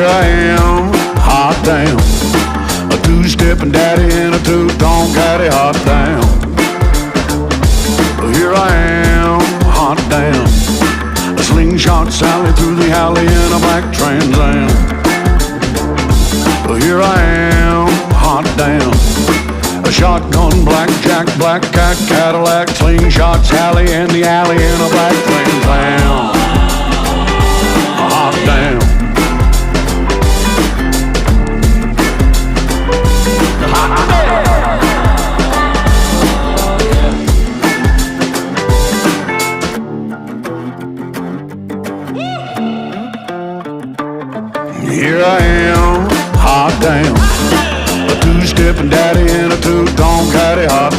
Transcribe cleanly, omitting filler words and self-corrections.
Here I am, hot damn. A two-stepping daddy and a two-tone caddy, hot damn. Here I am, hot damn. A slingshot Sally through the alley in a black Trans Am. Here I am, hot damn. A shotgun, blackjack, black cat, Cadillac, slingshot Sally in the alley in a black Trans Am. Hot damn. Here I am, hot damn. A two-stepping daddy and a two-tone caddy, hot